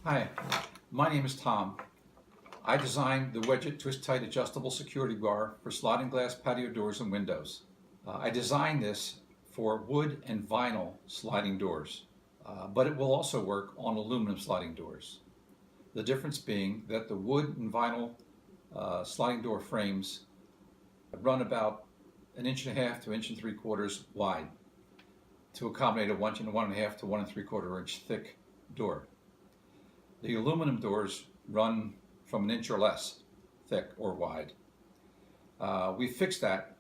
Hi, my name is Tom. I designed the Wedgit twist-tight adjustable security bar for sliding glass patio doors and windows. I designed this for wood and vinyl sliding doors, but it will also work on aluminum sliding doors. The difference being that the wood and vinyl sliding door frames run about 1.5 to 1.75 inches wide to accommodate a 1.5 to 1.75 inch thick door. The aluminum doors run from 1 inch or less thick or wide. We fixed that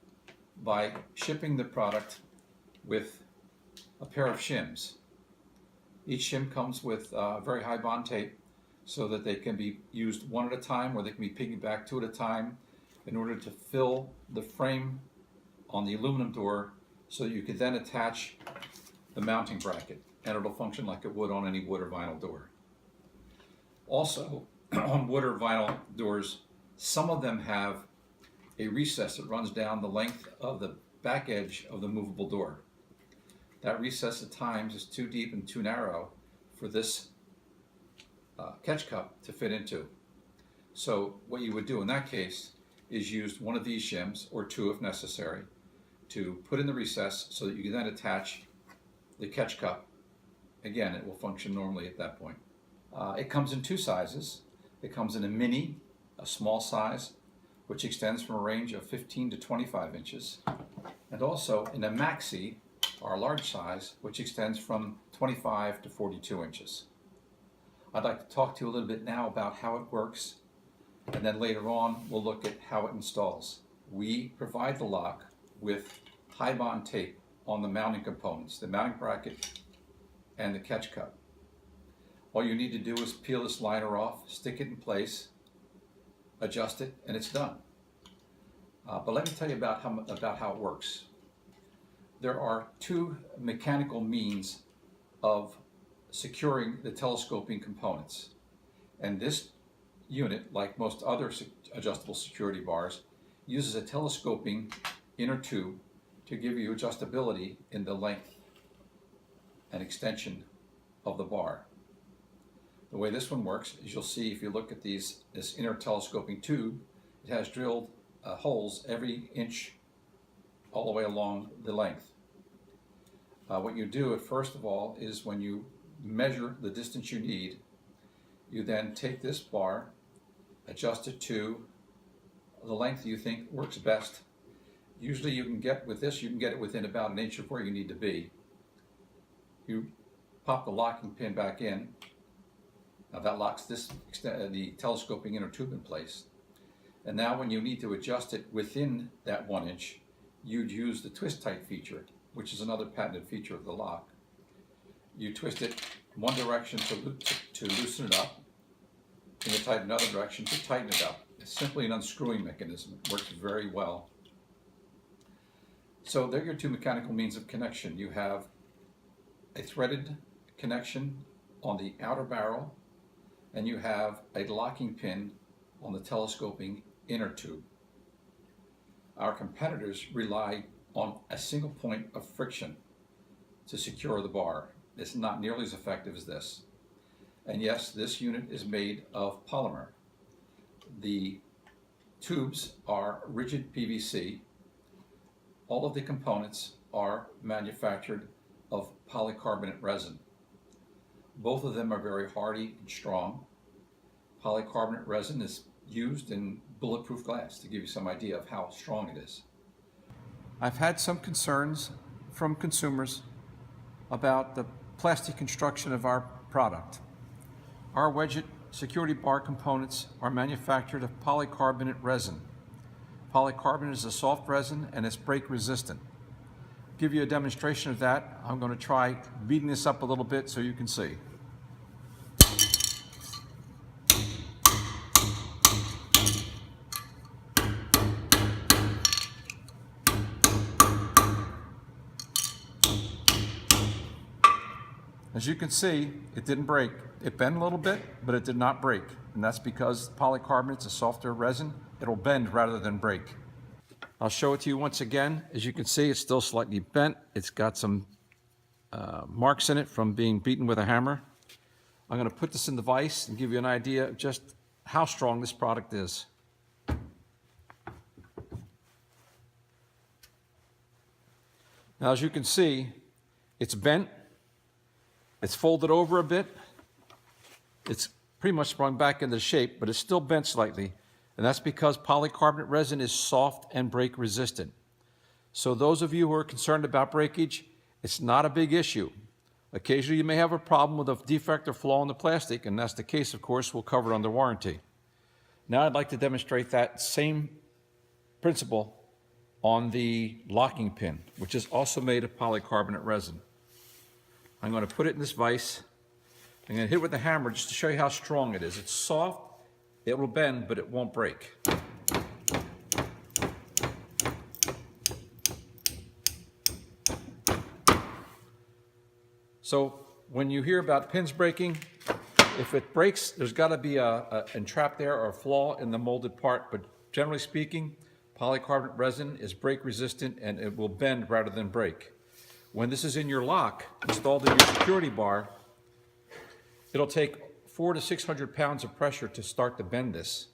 by shipping the product with a pair of shims. Each shim comes with very high bond tape so that they can be used one at a time, or they can be piggybacked two at a time in order to fill the frame on the aluminum door so that you can then attach the mounting bracket, and it'll function like it would on any wood or vinyl door. Also, on wood or vinyl doors, some of them have a recess that runs down the length of the back edge of the movable door. That recess at times is too deep and too narrow for this catch cup to fit into. So what you would do in that case is use one of these shims, or two if necessary, to put in the recess so that you can then attach the catch cup. Again, it will function normally at that point. It comes in two sizes. It comes in a mini, a small size, which extends from a range of 15 to 25 inches, and also in a maxi, our large size, which extends from 25 to 42 inches. I'd like to talk to you a little bit now about how it works, and then later on we'll look at how it installs. We provide the lock with high bond tape on the mounting components, the mounting bracket and the catch cup. All you need to do is peel this liner off, stick it in place, adjust it, and it's done. But let me tell you about how it works. There are two mechanical means of securing the telescoping components. And this unit, like most other adjustable security bars, uses a telescoping inner tube to give you adjustability in the length and extension of the bar. The way this one works is, you'll see if you look at this inner telescoping tube, it has drilled holes every inch all the way along the length. What you do first of all is, when you measure the distance you need, you then take this bar, adjust it to the length you think works best. Usually you can get it within about 1 inch of where you need to be. You pop the locking pin back in. Now that locks the telescoping inner tube in place. And now when you need to adjust it within that 1 inch, you'd use the twist tight feature, which is another patented feature of the lock. You twist it one direction to loosen it up, and you tighten another direction to tighten it up. It's simply an unscrewing mechanism. It works very well. So there are your two mechanical means of connection. You have a threaded connection on the outer barrel, and you have a locking pin on the telescoping inner tube. Our competitors rely on a single point of friction to secure the bar. It's not nearly as effective as this. And yes, this unit is made of polymer. The tubes are rigid PVC. All of the components are manufactured of polycarbonate resin. Both of them are very hardy and strong. Polycarbonate resin is used in bulletproof glass, to give you some idea of how strong it is. I've had some concerns from consumers about the plastic construction of our product. Our Wedgit security bar components are manufactured of polycarbonate resin. Polycarbonate is a soft resin and it's break resistant. To give you a demonstration of that, I'm going to try beating this up a little bit so you can see. As you can see, it didn't break. It bent a little bit, but it did not break. And that's because polycarbonate's a softer resin. It'll bend rather than break. I'll show it to you once again. As you can see, it's still slightly bent. It's got some marks in it from being beaten with a hammer. I'm going to put this in the vise and give you an idea of just how strong this product is. Now, as you can see, it's bent, it's folded over a bit, it's pretty much sprung back into shape, but it's still bent slightly, and that's because polycarbonate resin is soft and break resistant. So those of you who are concerned about breakage, it's not a big issue. Occasionally you may have a problem with a defect or flaw in the plastic, and that's the case, of course, we'll cover it under warranty. Now I'd like to demonstrate that same principle on the locking pin, which is also made of polycarbonate resin. I'm going to put it in this vise. I'm going to hit it with the hammer just to show you how strong it is. It's soft, it will bend, but it won't break. So when you hear about pins breaking, if it breaks, there's got to be an entrap there or a flaw in the molded part, but generally speaking, polycarbonate resin is break resistant and it will bend rather than break. When this is in your lock, installed in your security bar, it'll take 400 to 600 pounds of pressure to start to bend this.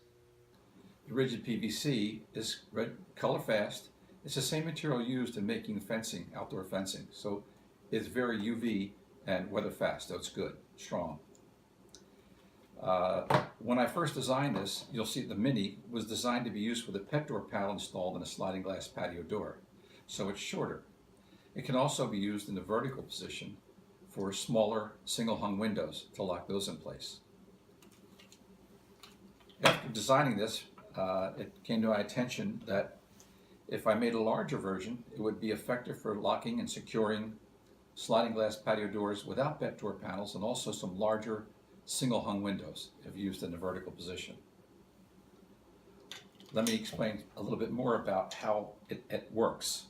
The rigid PVC is color fast. It's the same material used in making fencing, outdoor fencing. So it's very UV and weather fast, so it's good, strong. When I first designed this, you'll see the Mini was designed to be used with a pet door panel installed in a sliding glass patio door. So it's shorter. It can also be used in the vertical position for smaller single hung windows to lock those in place. After designing this, it came to my attention that if I made a larger version, it would be effective for locking and securing sliding glass patio doors without pet door panels and also some larger single hung windows if used in a vertical position. Let me explain a little bit more about how it works.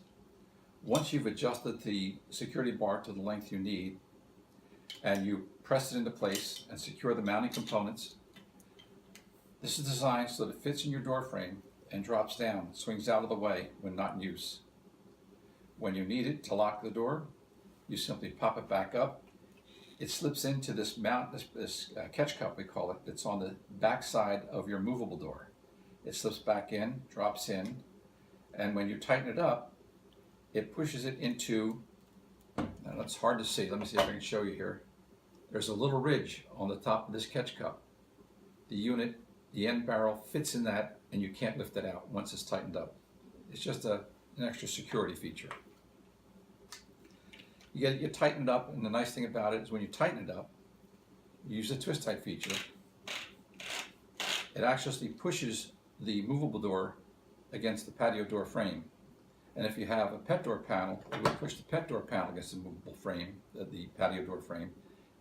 Once you've adjusted the security bar to the length you need and you press it into place and secure the mounting components, this is designed so that it fits in your door frame and drops down, swings out of the way when not in use. When you need it to lock the door, you simply pop it back up. It slips into this catch cup, we call it, that's on the back side of your movable door. It slips back in, drops in, and when you tighten it up, it pushes it into, now it's hard to see, let me see if I can show you here. There's a little ridge on the top of this catch cup. The unit, the end barrel fits in that and you can't lift it out once it's tightened up. It's just an extra security feature. You get it tightened up, and the nice thing about it is when you tighten it up, you use the twist tight feature. It actually pushes the movable door against the patio door frame. And if you have a pet door panel, it will push the pet door panel against the movable frame, the patio door frame,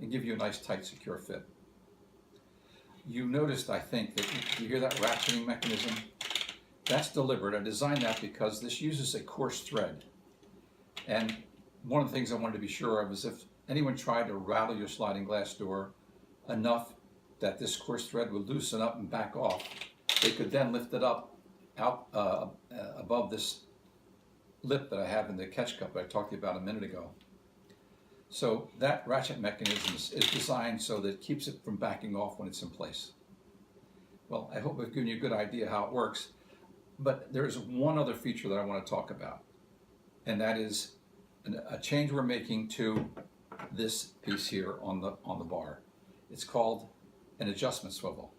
and give you a nice tight secure fit. You noticed, I think, that you hear that ratcheting mechanism? That's deliberate. I designed that because this uses a coarse thread. And one of the things I wanted to be sure of is if anyone tried to rattle your sliding glass door enough that this coarse thread would loosen up and back off, they could then lift it up out above this lip that I have in the catch cup that I talked to you about a minute ago. So that ratchet mechanism is designed so that it keeps it from backing off when it's in place. Well, I hope I've given you a good idea how it works, but there's one other feature that I want to talk about, and that is a change we're making to this piece here on the bar. It's called an adjustment swivel.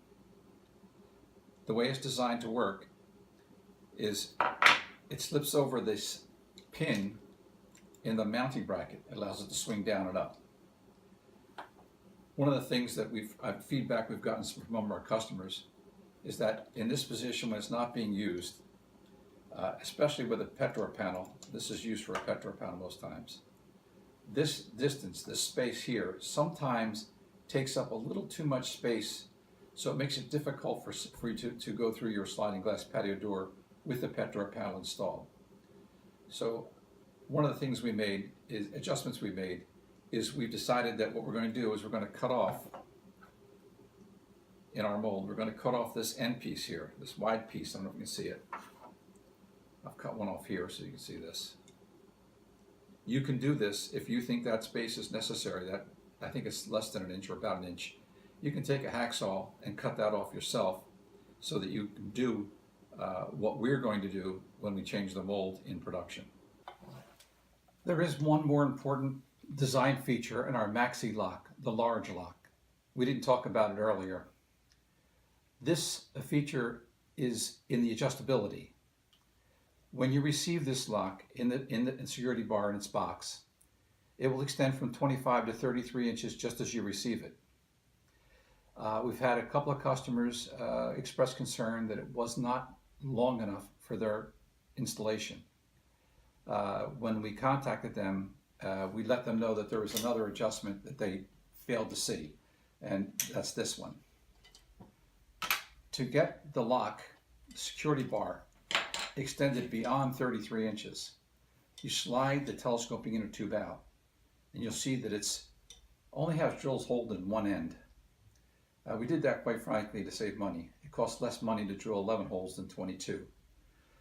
The way it's designed to work is it slips over this pin in the mounting bracket. It allows it to swing down and up. One of the things that feedback we've gotten from some of our customers is that in this position when it's not being used, especially with a pet door panel, this is used for a pet door panel most times, this distance, this space here, sometimes takes up a little too much space, so it makes it difficult for you to go through your sliding glass patio door with the pet door panel installed. So one of the things adjustments we made is we've decided that what we're going to do is we're going to cut off in our mold, we're going to cut off this end piece here, this wide piece. I don't know if you can see it. I've cut one off here so you can see this. You can do this if you think that space is necessary, that I think it's less than an inch or about an inch, you can take a hacksaw and cut that off yourself so that you can do what we're going to do when we change the mold in production. There is one more important design feature in our maxi lock, the large lock. We didn't talk about it earlier. This feature is in the adjustability. When you receive this lock in the security bar in its box, it will extend from 25 to 33 inches just as you receive it. We've had a couple of customers express concern that it was not long enough for their installation. When we contacted them, we let them know that there was another adjustment that they failed to see, and that's this one. To get the lock, security bar, extended beyond 33 inches, you slide the telescoping inner tube out, and you'll see that it's only has drills holding one end. We did that quite frankly to save money. It costs less money to drill 11 holes than 22.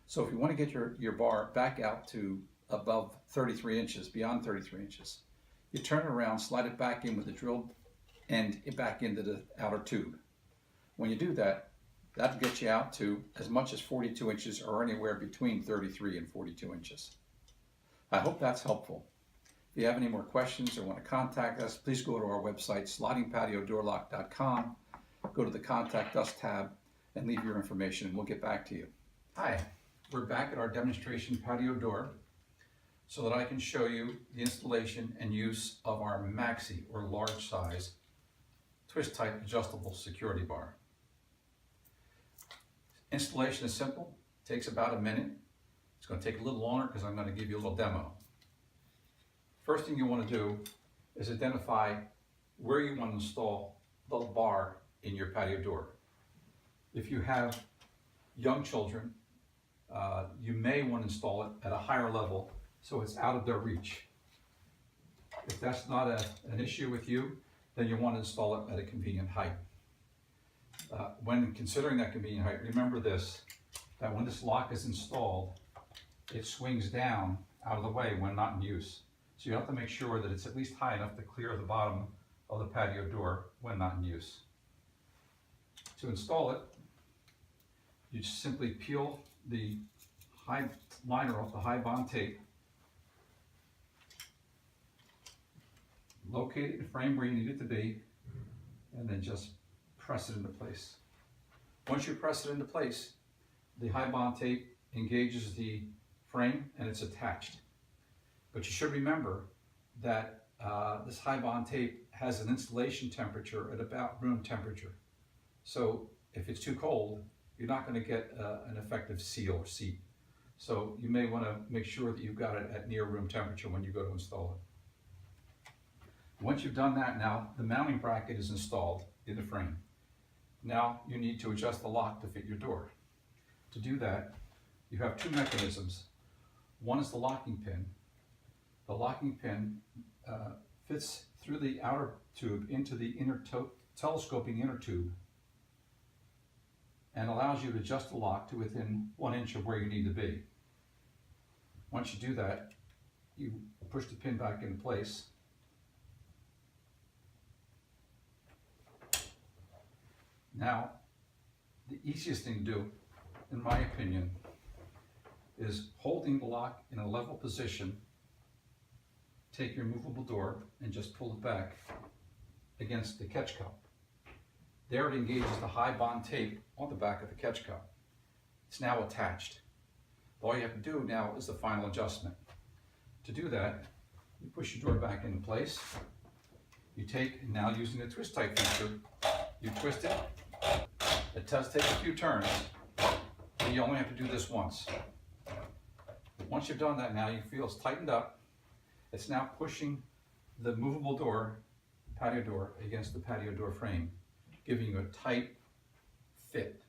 So if you want to get your bar back out to above 33 inches, beyond 33 inches, you turn it around, slide it back in with the drilled end back into the outer tube. When you do that, that'll get you out to as much as 42 inches or anywhere between 33 and 42 inches. I hope that's helpful. If you have any more questions or want to contact us, please go to our website, slidingpatiodoorlock.com. Go to the Contact Us tab and leave your information, and we'll get back to you. Hi, we're back at our demonstration patio door so that I can show you the installation and use of our maxi, or large size, twist-type adjustable security bar. Installation is simple, takes about a minute. It's going to take a little longer because I'm going to give you a little demo. First thing you want to do is identify where you want to install the bar in your patio door. If you have young children, you may want to install it at a higher level so it's out of their reach. If that's not an issue with you, then you want to install it at a convenient height. When considering that convenient height, remember this, that when this lock is installed, it swings down out of the way when not in use. So you have to make sure that it's at least high enough to clear the bottom of the patio door when not in use. To install it, you just simply peel the high liner off the high bond tape, locate it in the frame where you need it to be, and then just press it into place. Once you press it into place, the high bond tape engages the frame and it's attached. But you should remember that this high bond tape has an installation temperature at about room temperature. So if it's too cold, you're not going to get an effective seal or seat. So you may want to make sure that you've got it at near room temperature when you go to install it. Once you've done that, now the mounting bracket is installed in the frame. Now you need to adjust the lock to fit your door. To do that, you have two mechanisms. One is the locking pin. The locking pin fits through the outer tube into the telescoping inner tube and allows you to adjust the lock to within 1 inch of where you need to be. Once you do that, you push the pin back into place. Now, the easiest thing to do, in my opinion, is holding the lock in a level position. Take your movable door and just pull it back against the catch cup. There it engages the high bond tape on the back of the catch cup. It's now attached. All you have to do now is the final adjustment. To do that, you push your door back into place. You take, now using the twist type feature, you twist it. It does take a few turns, but you only have to do this once. Once you've done that, now you feel it's tightened up. It's now pushing the movable door, patio door, against the patio door frame, giving you a tight fit.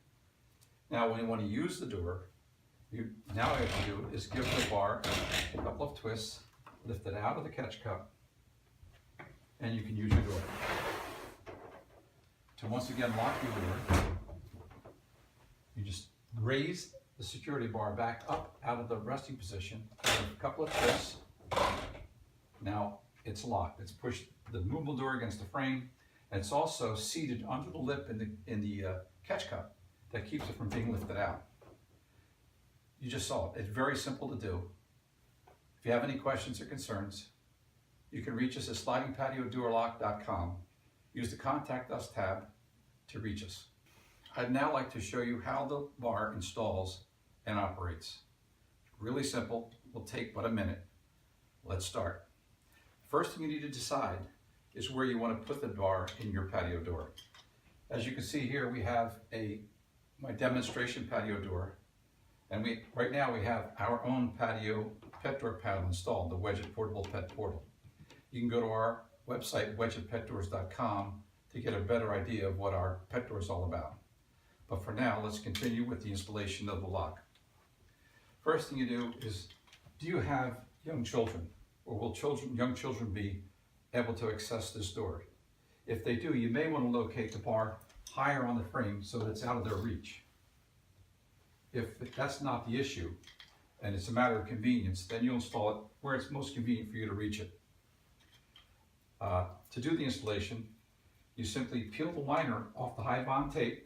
Now when you want to use the door, now what you have to do is give the bar a couple of twists, lift it out of the catch cup, and you can use your door. To once again lock your door, you just raise the security bar back up out of the resting position, give a couple of twists. Now it's locked. It's pushed the movable door against the frame, and it's also seated under the lip in the catch cup that keeps it from being lifted out. You just saw it. It's very simple to do. If you have any questions or concerns, you can reach us at slidingpatiodoorlock.com. Use the Contact Us tab to reach us. I'd now like to show you how the bar installs and operates. Really simple, will take but a minute. Let's start. First thing you need to decide is where you want to put the bar in your patio door. As you can see here, we have my demonstration patio door, and right now we have our own patio pet door panel installed, the Wedgit portable pet portal. You can go to our website, wedgitpetdoors.com, to get a better idea of what our pet door is all about. But for now, let's continue with the installation of the lock. First thing you do is, do you have young children, or will young children be able to access this door? If they do, you may want to locate the bar higher on the frame so that it's out of their reach. If that's not the issue, and it's a matter of convenience, then you'll install it where it's most convenient for you to reach it. To do the installation, you simply peel the liner off the high bond tape.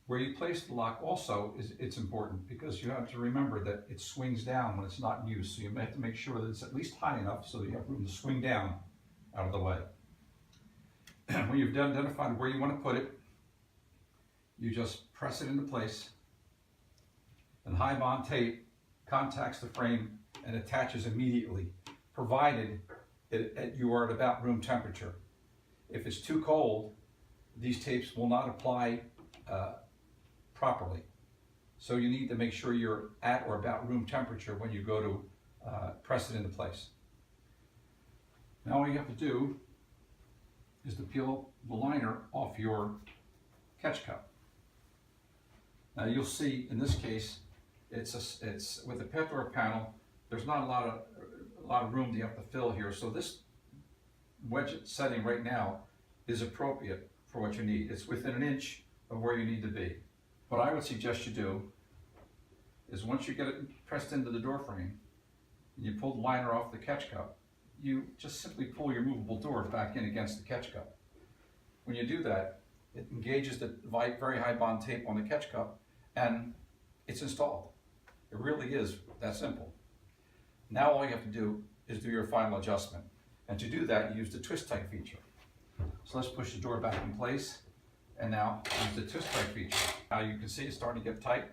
Where you place the lock also it's important, because you have to remember that it swings down when it's not in use. So you have to make sure that it's at least high enough so that you have room to swing down out of the way. When you've identified where you want to put it, you just press it into place, and high bond tape contacts the frame and attaches immediately, provided you are at about room temperature. If it's too cold, these tapes will not apply properly. So you need to make sure you're at or about room temperature when you go to press it into place. Now all you have to do is to peel the liner off your catch cup. Now you'll see in this case, it's with the pet door panel, there's not a lot of room that you have to fill here. So this Wedgit setting right now is appropriate for what you need. It's within an inch of where you need to be. What I would suggest you do is, once you get it pressed into the door frame and you pull the liner off the catch cup, you just simply pull your movable door back in against the catch cup. When you do that, it engages the very high bond tape on the catch cup, and it's installed. It really is that simple. Now all you have to do is do your final adjustment. And to do that, you use the twist tight feature. So let's push the door back in place, and now use the twist tight feature. Now you can see it's starting to get tight,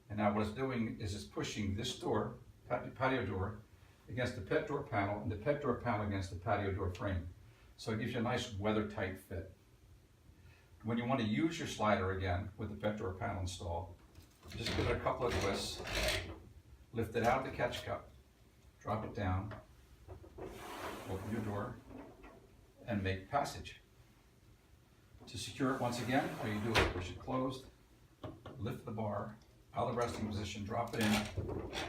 and now what it's doing is it's pushing this door, patio door, against the pet door panel, and the pet door panel against the patio door frame. So it gives you a nice weather tight fit. When you want to use your slider again with the pet door panel installed, just give it a couple of twists, lift it out of the catch cup, drop it down, open your door, and make passage. To secure it once again, all you do is push it closed, lift the bar out of the resting position, drop it in,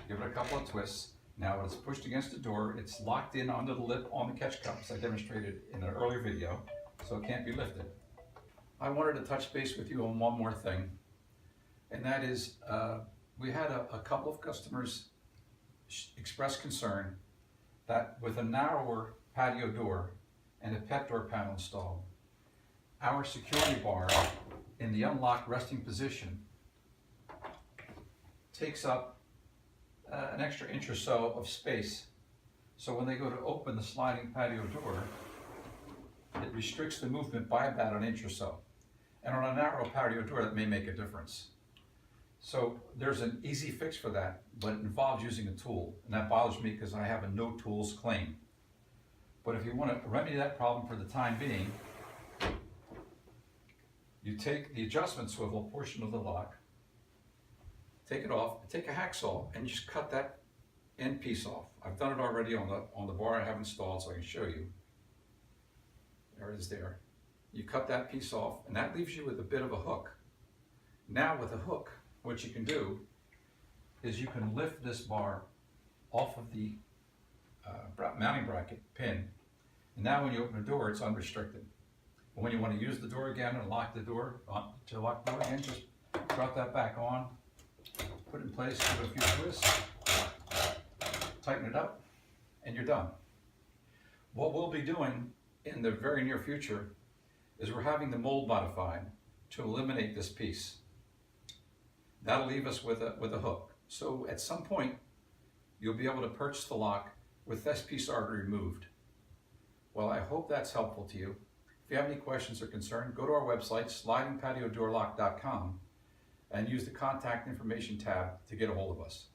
give it a couple of twists. Now when it's pushed against the door, it's locked in under the lip on the catch cup, as I demonstrated in an earlier video, so it can't be lifted. I wanted to touch base with you on one more thing, and that is we had a couple of customers express concern that with a narrower patio door and a pet door panel installed, our security bar in the unlocked resting position takes up an extra inch or so of space. So when they go to open the sliding patio door, it restricts the movement by about an inch or so. And on a narrow patio door, that may make a difference. So there's an easy fix for that, but it involves using a tool. And that bothers me because I have a no tools claim. But if you want to remedy that problem for the time being, you take the adjustment swivel portion of the lock, take it off, take a hacksaw, and just cut that end piece off. I've done it already on the bar I have installed, so I can show you. There it is there. You cut that piece off, and that leaves you with a bit of a hook. Now with a hook, what you can do is you can lift this bar off of the mounting bracket pin, and now when you open the door, it's unrestricted. But when you want to use the door again and lock the door, again, just drop that back on, put it in place, give it a few twists, tighten it up, and you're done. What we'll be doing in the very near future is we're having the mold modified to eliminate this piece. That'll leave us with a hook. So at some point, you'll be able to purchase the lock with this piece already removed. Well, I hope that's helpful to you. If you have any questions or concern, go to our website, slidingpatiodoorlock.com, and use the contact information tab to get a hold of us.